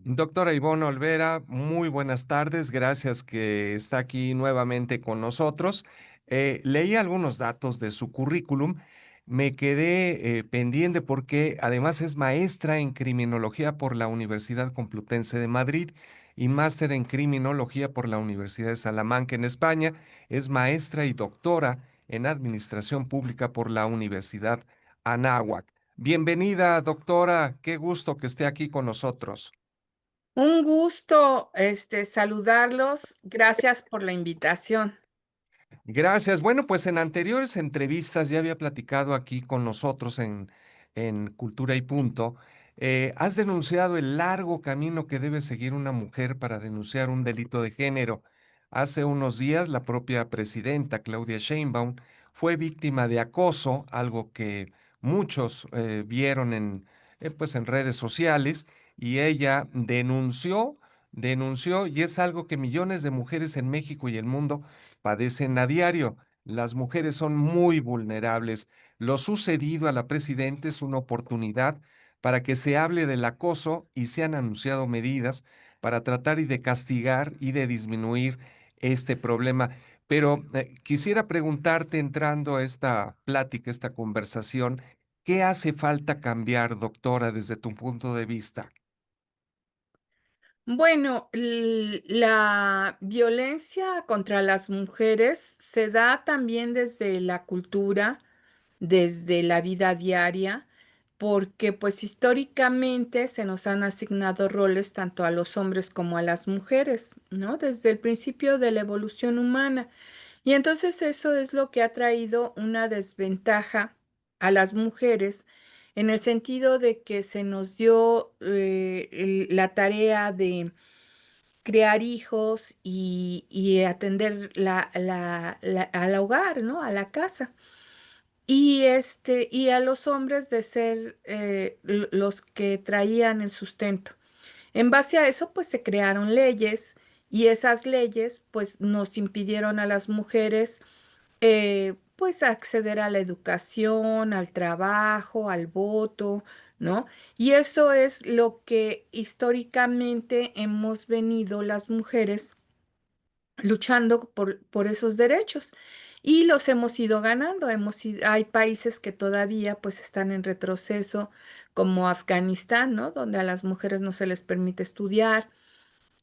Doctora Ivonne Olvera, muy buenas tardes. Gracias que está aquí nuevamente con nosotros. Leí algunos datos de su currículum. Me quedé pendiente porque además es maestra en criminología por la Universidad Complutense de Madrid y máster en criminología por la Universidad de Salamanca en España. Es maestra y doctora en administración pública por la Universidad Anáhuac. Bienvenida, doctora. Qué gusto que esté aquí con nosotros. Un gusto, saludarlos. Gracias por la invitación. Gracias. Bueno, pues en anteriores entrevistas ya había platicado aquí con nosotros en Cultura y Punto. Has denunciado el largo camino que debe seguir una mujer para denunciar un delito de género. Hace unos días la propia presidenta, Claudia Sheinbaum, fue víctima de acoso, algo que muchos vieron pues en redes sociales, y ella denunció, y es algo que millones de mujeres en México y el mundo padecen a diario. Las mujeres son muy vulnerables. Lo sucedido a la presidenta es una oportunidad para que se hable del acoso y se han anunciado medidas para tratar y de castigar y de disminuir este problema. Pero quisiera preguntarte, entrando a esta plática, esta conversación, ¿qué hace falta cambiar, doctora, desde tu punto de vista? Bueno, la violencia contra las mujeres se da también desde la cultura, desde la vida diaria, porque pues históricamente se nos han asignado roles tanto a los hombres como a las mujeres, ¿no? Desde el principio de la evolución humana. Y entonces eso es lo que ha traído una desventaja a las mujeres en el sentido de que se nos dio la tarea de crear hijos y atender al hogar, ¿no? A la casa. Y a los hombres de ser los que traían el sustento. En base a eso, pues se crearon leyes y esas leyes, pues nos impidieron a las mujeres, pues acceder a la educación, al trabajo, al voto, ¿no? Y eso es lo que históricamente hemos venido las mujeres luchando por esos derechos y los hemos ido ganando. Hay países que todavía pues están en retroceso, como Afganistán, ¿no? Donde a las mujeres no se les permite estudiar.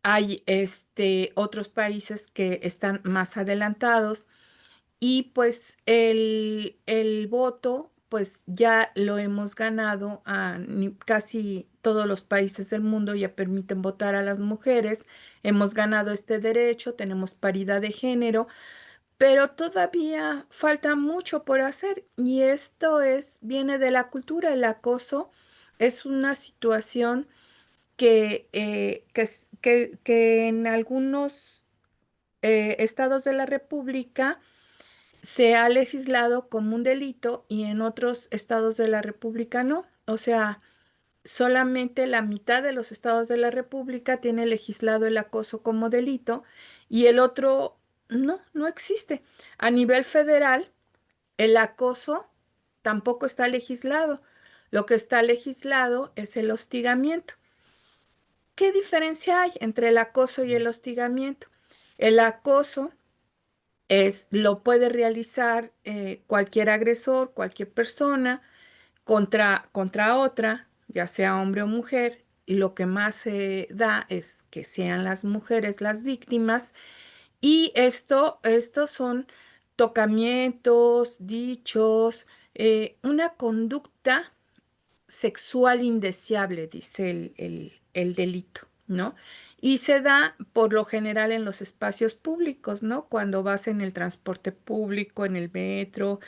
Hay otros países que están más adelantados y pues el voto pues ya lo hemos ganado a casi todos los países del mundo ya permiten votar a las mujeres. Hemos ganado este derecho, tenemos paridad de género, pero todavía falta mucho por hacer y viene de la cultura. El acoso es una situación que en algunos estados de la República se ha legislado como un delito y en otros estados de la República no. O sea, solamente la mitad de los estados de la República tiene legislado el acoso como delito y el otro no existe. A nivel federal, el acoso tampoco está legislado. Lo que está legislado es el hostigamiento. ¿Qué diferencia hay entre el acoso y el hostigamiento? El acoso lo puede realizar cualquier agresor, cualquier persona contra otra, ya sea hombre o mujer, y lo que más se da es que sean las mujeres las víctimas. Y estos son tocamientos, dichos, una conducta sexual indeseable, dice el delito, ¿no? Y se da por lo general en los espacios públicos, ¿no? Cuando vas en el transporte público, en el metro,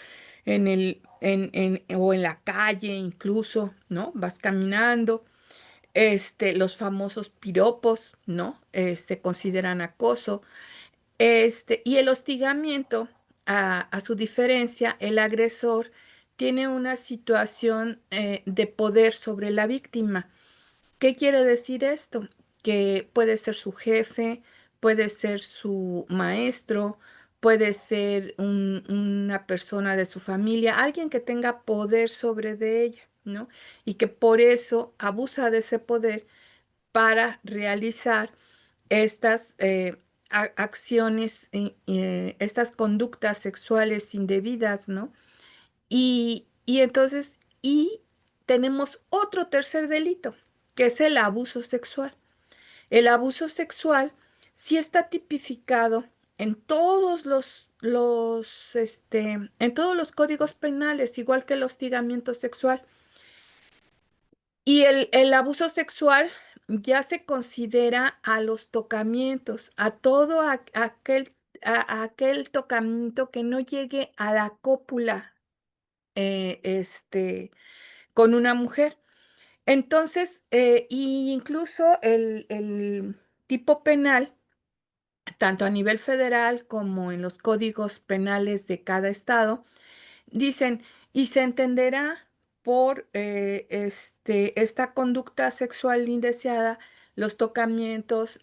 o en la calle incluso, ¿no? Vas caminando. Los famosos piropos, ¿no? Se consideran acoso. Y el hostigamiento, a su diferencia, el agresor tiene una situación de poder sobre la víctima. ¿Qué quiere decir esto? que puede ser su jefe, puede ser su maestro, puede ser una persona de su familia, alguien que tenga poder sobre de ella, ¿no? Y que por eso abusa de ese poder para realizar estas acciones, estas conductas sexuales indebidas, ¿no? Y entonces, y tenemos otro tercer delito, que es el abuso sexual. El abuso sexual sí está tipificado en todos en todos los códigos penales, igual que el hostigamiento sexual. Y el abuso sexual ya se considera a los tocamientos, a todo a aquel tocamiento que no llegue a la cópula, con una mujer. Entonces, y incluso el tipo penal, tanto a nivel federal como en los códigos penales de cada estado, dicen, y se entenderá por esta conducta sexual indeseada, los tocamientos,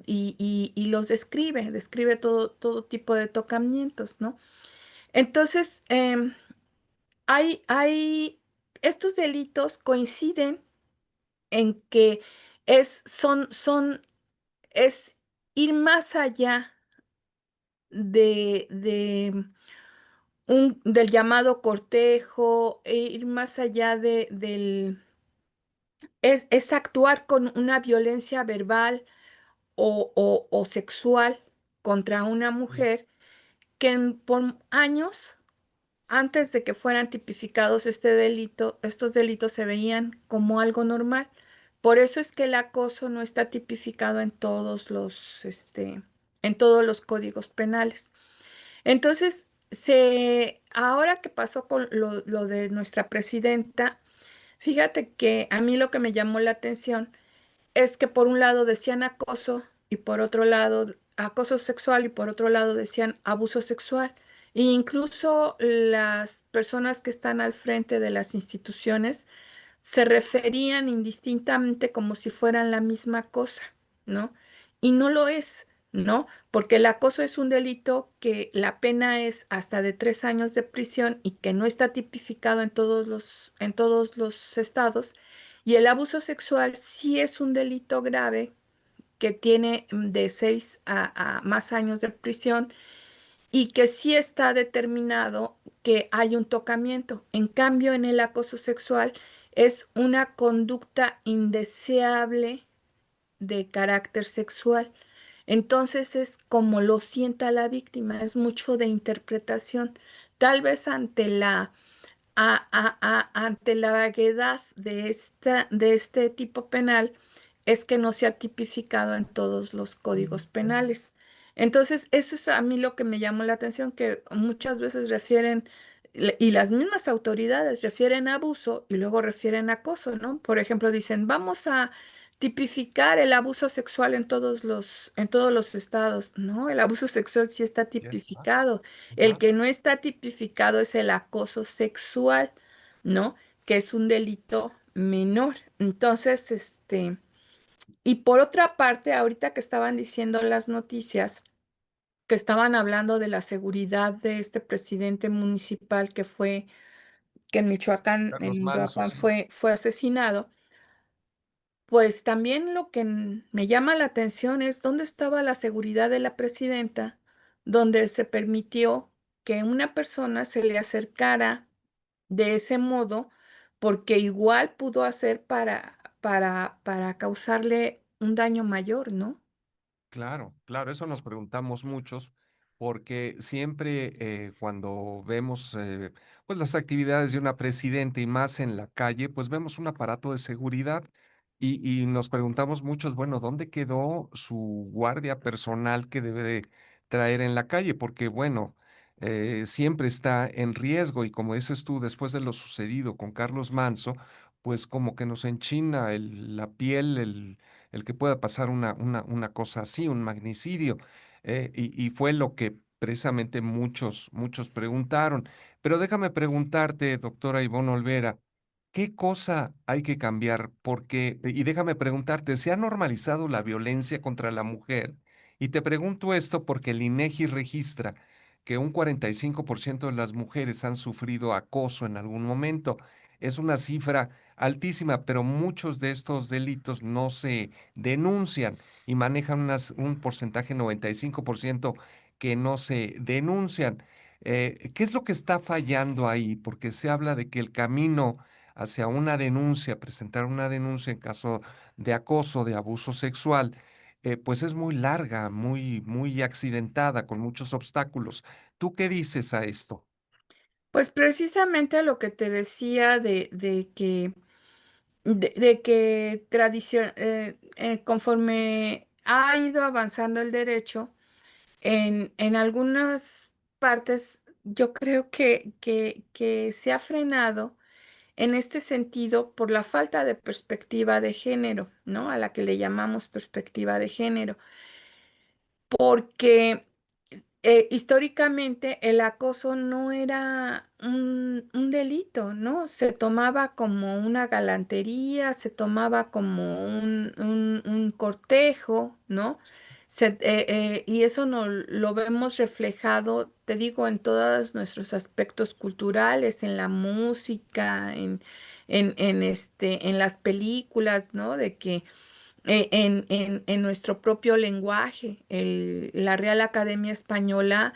y los describe todo tipo de tocamientos, ¿no? Entonces, estos delitos coinciden en que es ir más allá del llamado cortejo, e ir más allá es actuar con una violencia verbal o sexual contra una Mm. mujer que por años, antes de que fueran tipificados estos delitos se veían como algo normal. Por eso es que el acoso no está tipificado en todos los códigos penales. Entonces, ahora que pasó con lo de nuestra presidenta, fíjate que a mí lo que me llamó la atención es que por un lado decían acoso y por otro lado acoso sexual y por otro lado decían abuso sexual. E incluso las personas que están al frente de las instituciones se referían indistintamente como si fueran la misma cosa, ¿no? Y no lo es, ¿no? Porque el acoso es un delito que la pena es hasta de 3 años de prisión y que no está tipificado en todos los estados. Y el abuso sexual sí es un delito grave que tiene de 6 a más años de prisión y que sí está determinado que hay un tocamiento. En cambio, en el acoso sexual es una conducta indeseable de carácter sexual. Entonces es como lo sienta la víctima, es mucho de interpretación. Tal vez ante la vaguedad de este tipo penal es que no se ha tipificado en todos los códigos penales. Entonces, eso es a mí lo que me llamó la atención, que muchas veces refieren, y las mismas autoridades refieren a abuso y luego refieren a acoso, ¿no? Por ejemplo, dicen, vamos a tipificar el abuso sexual en todos los estados. No, el abuso sexual sí está Ya está. tipificado. El Claro. que no está tipificado es el acoso sexual, ¿no? Que es un delito menor. Entonces, y por otra parte, ahorita que estaban diciendo las noticias, que estaban hablando de la seguridad de este presidente municipal que Carlos en Manso, Michoacán sí. fue asesinado. Pues también lo que me llama la atención es dónde estaba la seguridad de la presidenta, donde se permitió que una persona se le acercara de ese modo, porque igual pudo hacer para causarle un daño mayor, ¿no? Claro, claro, eso nos preguntamos muchos, porque siempre cuando vemos pues las actividades de una presidenta y más en la calle, pues vemos un aparato de seguridad y nos preguntamos muchos, bueno, ¿dónde quedó su guardia personal que debe de traer en la calle? Porque bueno, siempre está en riesgo y como dices tú, después de lo sucedido con Carlos Manso, pues como que nos enchina la piel, el que pueda pasar una cosa así, un magnicidio. Y fue lo que precisamente muchos preguntaron. Pero déjame preguntarte, doctora Ivonne Olvera, ¿Qué cosa hay que cambiar? Porque, y déjame preguntarte, ¿se ha normalizado la violencia contra la mujer? Y te pregunto esto porque el INEGI registra que un 45% de las mujeres han sufrido acoso en algún momento. Es una cifra altísima, pero muchos de estos delitos no se denuncian y manejan un porcentaje 95% que no se denuncian. ¿Qué es lo que está fallando ahí? Porque se habla de que el camino hacia una denuncia, presentar una denuncia en caso de acoso, de abuso sexual, pues es muy larga, muy accidentada, con muchos obstáculos. ¿Tú qué dices a esto? Pues precisamente lo que te decía de que conforme ha ido avanzando el derecho, en algunas partes yo creo que se ha frenado en este sentido por la falta de perspectiva de género, ¿no? A la que le llamamos perspectiva de género, porque históricamente el acoso no era un delito, ¿no? Se tomaba como una galantería, se tomaba como un cortejo, ¿no? Y eso no, lo vemos reflejado, te digo, en todos nuestros aspectos culturales, en la música, en las películas, ¿no? De que en nuestro propio lenguaje. La Real Academia Española,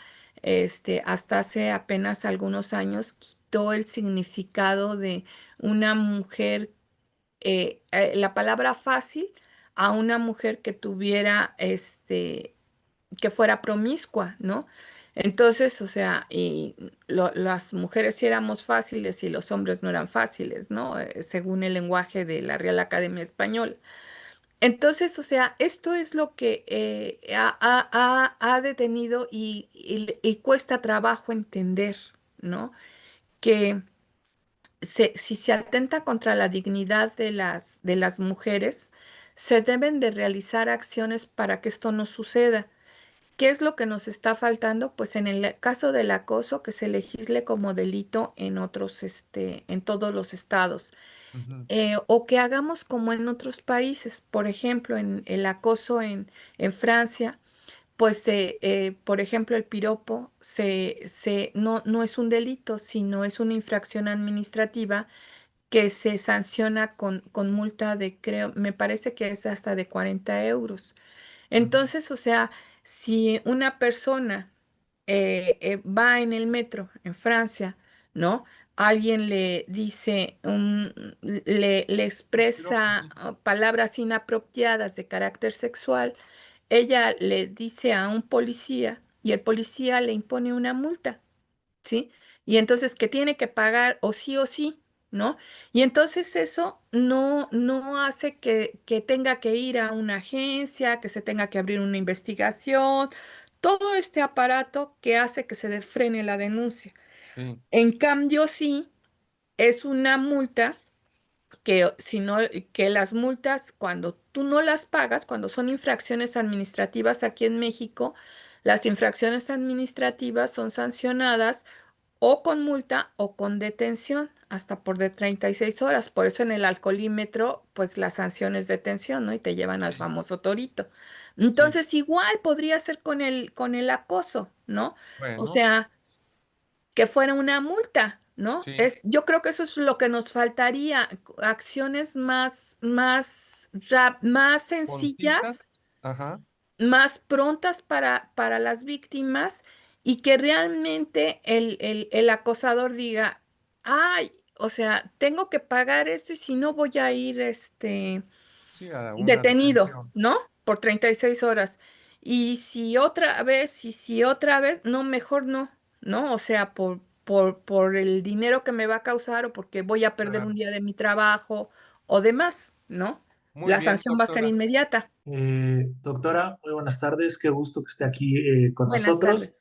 hasta hace apenas algunos años, quitó el significado de una mujer, la palabra fácil, a una mujer que tuviera, que fuera promiscua, ¿no? Entonces, o sea, las mujeres sí éramos fáciles y los hombres no eran fáciles, ¿no? Según el lenguaje de la Real Academia Española. Entonces, o sea, esto es lo que ha detenido y cuesta trabajo entender, ¿no? Que si se atenta contra la dignidad de las mujeres, se deben de realizar acciones para que esto no suceda. ¿Qué es lo que nos está faltando? Pues en el caso del acoso, que se legisle como delito en todos los estados, Ujú, o que hagamos como en otros países, por ejemplo, en el acoso en Francia, pues, por ejemplo, el piropo no es un delito, sino es una infracción administrativa que se sanciona con multa de, creo, me parece que es hasta de 40 euros. ujú. Entonces, o sea, si una persona va en el metro en Francia, ¿no? Alguien le dice, le Un piropo, expresa sí. palabras inapropiadas de carácter sexual, ella le dice a un policía y el policía le impone una multa. ¿Sí? Y entonces que tiene que pagar o sí, ¿no? Y entonces eso no hace que tenga que ir a una agencia, que se tenga que abrir una investigación, todo este aparato que hace que se frene la denuncia. Sí, En cambio, sí, es una multa si no, que las multas, cuando tú no las pagas, cuando son infracciones administrativas aquí en México, las infracciones administrativas son sancionadas o con multa o con detención, hasta por de 36 horas. Por eso en el alcoholímetro, pues la sanción es detención, ¿no? Y te llevan al sí, famoso torito. sí. Entonces, igual podría ser con el acoso, ¿no? O Bueno, sea, que fuera una multa, ¿no? sí. Yo creo que eso es lo que nos faltaría, acciones más Concisas. sencillas, Ajá. más prontas para las víctimas y que realmente el acosador diga, ay, o sea, tengo que pagar esto y si no voy a ir Sí, a una detenido, detención. ¿no? Por 36 horas. Y si otra vez, no, mejor no, ¿no? O sea, por el dinero que me va a causar o porque voy a perder un Claro. día de mi trabajo o demás, ¿no? Muy La bien, sanción va a ser doctora. inmediata. Doctora, muy buenas tardes, qué gusto que esté aquí con Buenas tardes. nosotros.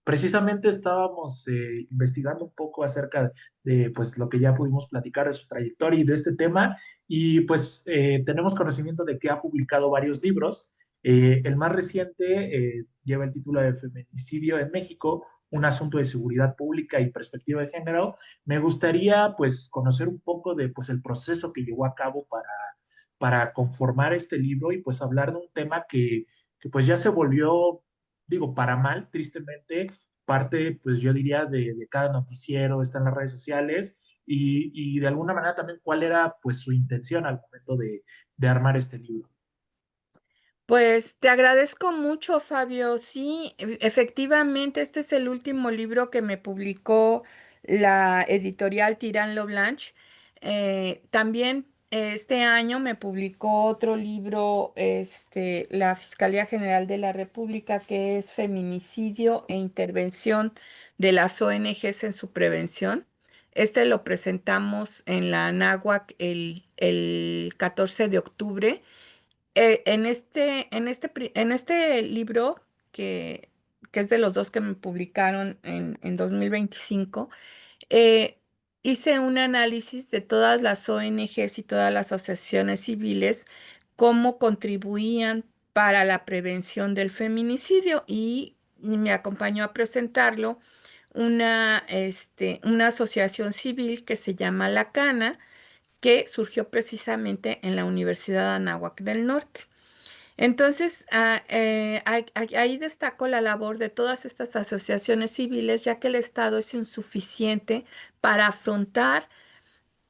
Precisamente estábamos investigando un poco acerca de pues, lo que ya pudimos platicar de su trayectoria y de este tema, y pues tenemos conocimiento de que ha publicado varios libros. El más reciente lleva el título de Feminicidio en México, un asunto de seguridad pública y perspectiva de género, me gustaría pues conocer un poco de pues el proceso que llevó a cabo para conformar este libro y pues hablar de un tema que pues ya se volvió, digo, para mal, tristemente, parte pues yo diría de cada noticiero, está en las redes sociales y de alguna manera también cuál era pues su intención al momento de armar este libro. Pues te agradezco mucho, Fabio. Sí, efectivamente, este es el último libro que me publicó la editorial Tirán Lo Blanche. También este año me publicó otro libro, la Fiscalía General de la República, que es Feminicidio e Intervención de las ONGs en su prevención. Este lo presentamos en la Anáhuac el 14 de octubre. En este libro, que es de los dos que me publicaron en 2025, eh, hice un análisis de todas las ONGs y todas las asociaciones civiles, cómo contribuían para la prevención del feminicidio y me acompañó a presentarlo una asociación civil que se llama La Cana, que surgió precisamente en la Universidad de Anáhuac del Norte. Entonces, ahí destaco la labor de todas estas asociaciones civiles, ya que el Estado es insuficiente para afrontar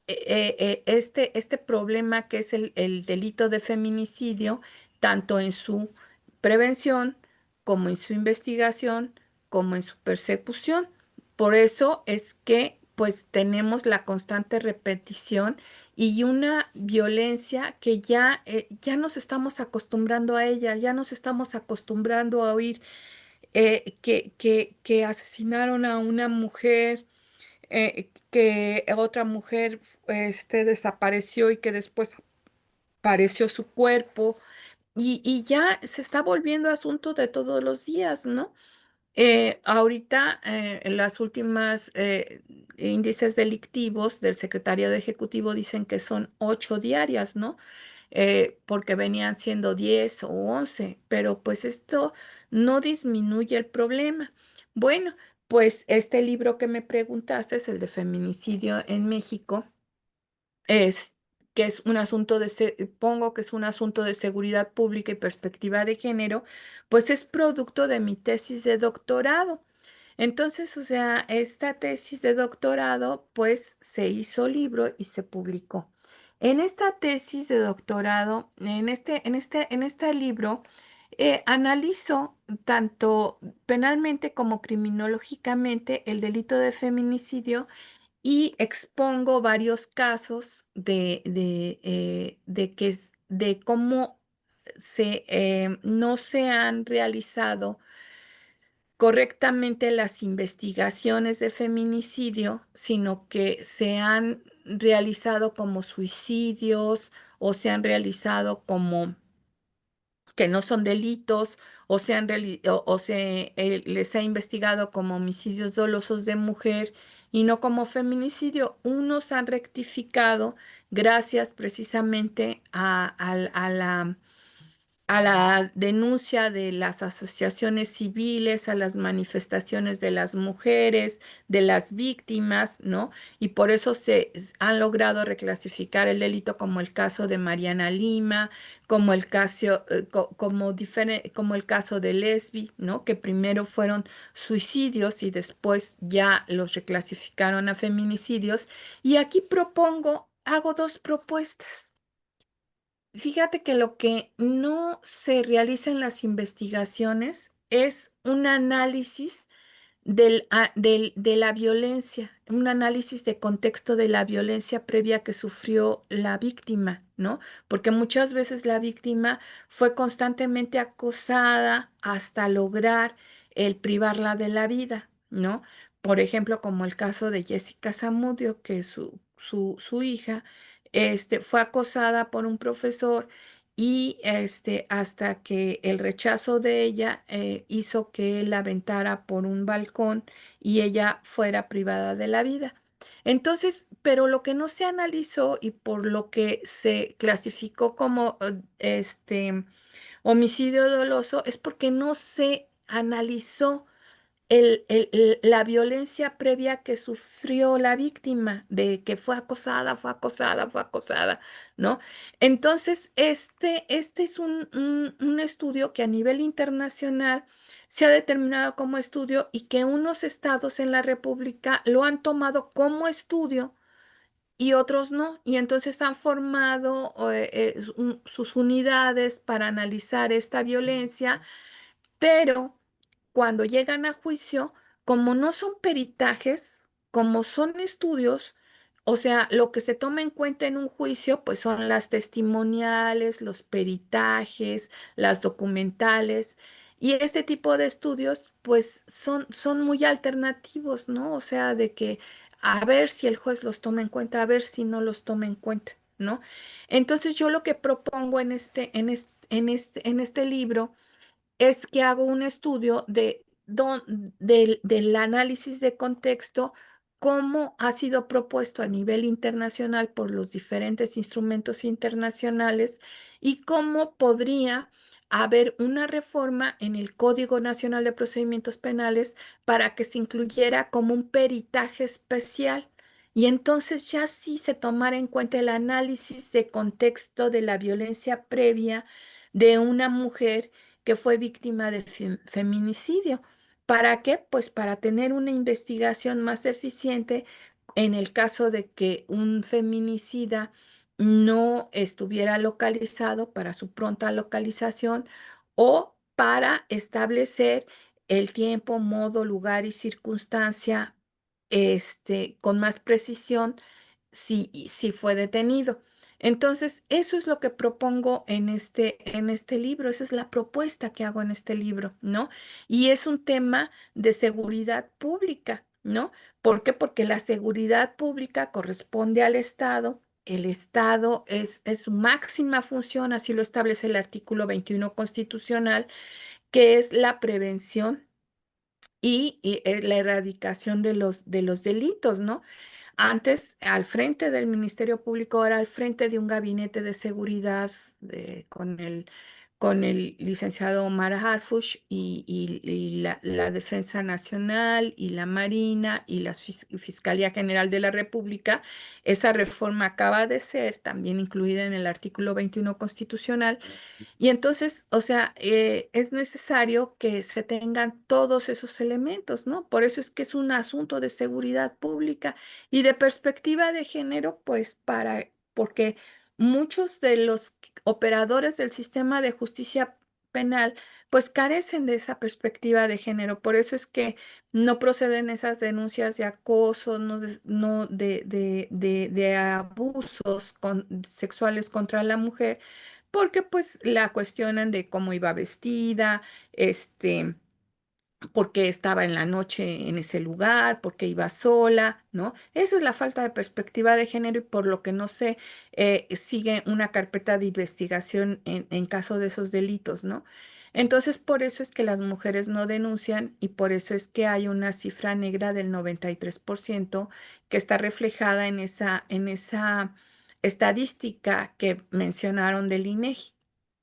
este problema que es el delito de feminicidio, tanto en su prevención como en su investigación, como en su persecución. Por eso es que pues tenemos la constante repetición y una violencia que ya nos estamos acostumbrando a ella, ya nos estamos acostumbrando a oír que asesinaron a una mujer, que otra mujer desapareció y que después apareció su cuerpo y ya se está volviendo asunto de todos los días, ¿no? Ahorita, en las últimas índices delictivos del secretario de Ejecutivo dicen que son 8 diarias, ¿no? Porque venían siendo 10 o 11, pero pues esto no disminuye el problema. Bueno, pues este libro que me preguntaste es el de feminicidio en México, es que es un asunto pongo que es un asunto de seguridad pública y perspectiva de género, pues es producto de mi tesis de doctorado. Entonces, o sea, esta tesis de doctorado, pues se hizo libro y se publicó. En esta tesis de doctorado, en este libro, analizo tanto penalmente como criminológicamente el delito de feminicidio y expongo varios casos de cómo no se han realizado correctamente las investigaciones de feminicidio, sino que se han realizado como suicidios o se han realizado como que no son delitos o les ha investigado como homicidios dolosos de mujer y no como feminicidio. Unos han rectificado gracias precisamente a la denuncia de las asociaciones civiles, a las manifestaciones de las mujeres, de las víctimas, ¿no? Y por eso han logrado reclasificar el delito como el caso de Mariana Lima, como el caso, como el caso de Lesbi, ¿no? Que primero fueron suicidios y después ya los reclasificaron a feminicidios. Y aquí hago dos propuestas. Fíjate que lo que no se realiza en las investigaciones es un análisis de la violencia, un análisis de contexto de la violencia previa que sufrió la víctima, ¿no? Porque muchas veces la víctima fue constantemente acosada hasta lograr el privarla de la vida, ¿no? Por ejemplo, como el caso de Jessica Zamudio, que su hija fue acosada por un profesor y hasta que el rechazo de ella hizo que él la aventara por un balcón y ella fuera privada de la vida. Entonces, pero lo que no se analizó y por lo que se clasificó como homicidio doloso es porque no se analizó la violencia previa que sufrió la víctima, de que fue acosada, fue acosada, fue acosada, ¿no? Entonces, este es un estudio que a nivel internacional se ha determinado como estudio y que unos estados en la República lo han tomado como estudio y otros no. Y entonces han formado sus unidades para analizar esta violencia, pero cuando llegan a juicio, como no son peritajes, como son estudios, o sea, lo que se toma en cuenta en un juicio, pues son las testimoniales, los peritajes, las documentales, y este tipo de estudios, pues son muy alternativos, ¿no? O sea, de que a ver si el juez los toma en cuenta, a ver si no los toma en cuenta, ¿no? Entonces yo lo que propongo en este libro es que hago un estudio del análisis de contexto, cómo ha sido propuesto a nivel internacional por los diferentes instrumentos internacionales y cómo podría haber una reforma en el Código Nacional de Procedimientos Penales para que se incluyera como un peritaje especial. Y entonces ya sí se tomara en cuenta el análisis de contexto de la violencia previa de una mujer que fue víctima de feminicidio. ¿Para qué? Pues para tener una investigación más eficiente en el caso de que un feminicida no estuviera localizado, para su pronta localización, o para establecer el tiempo, modo, lugar y circunstancia con más precisión si fue detenido. Entonces, eso es lo que propongo en este libro, esa es la propuesta que hago en este libro, ¿no? Y es un tema de seguridad pública, ¿no? ¿Por qué? Porque la seguridad pública corresponde al Estado. El Estado es su máxima función, así lo establece el artículo 21 constitucional, que es la prevención y la erradicación de los delitos, ¿no? Antes, al frente del Ministerio Público, ahora al frente de un gabinete de seguridad con el licenciado Omar Harfuch y la Defensa Nacional y la Marina y la Fiscalía General de la República. Esa reforma acaba de ser también incluida en el artículo 21 constitucional y entonces, o sea, es necesario que se tengan todos esos elementos, ¿no? Por eso es que es un asunto de seguridad pública y de perspectiva de género, pues porque muchos de los operadores del sistema de justicia penal, pues carecen de esa perspectiva de género. Por eso es que no proceden esas denuncias de acoso, no de abusos sexuales contra la mujer porque pues la cuestionan de cómo iba vestida, porque estaba en la noche en ese lugar, porque iba sola, ¿no? Esa es la falta de perspectiva de género y por lo que no se sigue una carpeta de investigación en caso de esos delitos, ¿no? Entonces, por eso es que las mujeres no denuncian y por eso es que hay una cifra negra del 93% que está reflejada en esa estadística que mencionaron del INEGI.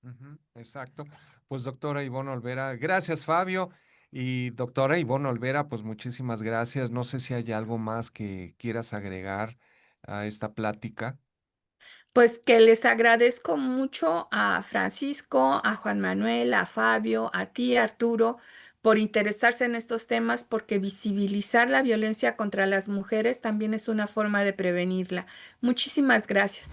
Ujú, exacto. Pues doctora Ivonne Olvera, gracias Fabio. Y doctora Ivonne Olvera, pues muchísimas gracias. No sé si hay algo más que quieras agregar a esta plática. Pues que les agradezco mucho a Francisco, a Juan Manuel, a Fabio, a ti, Arturo, por interesarse en estos temas, porque visibilizar la violencia contra las mujeres también es una forma de prevenirla. Muchísimas gracias.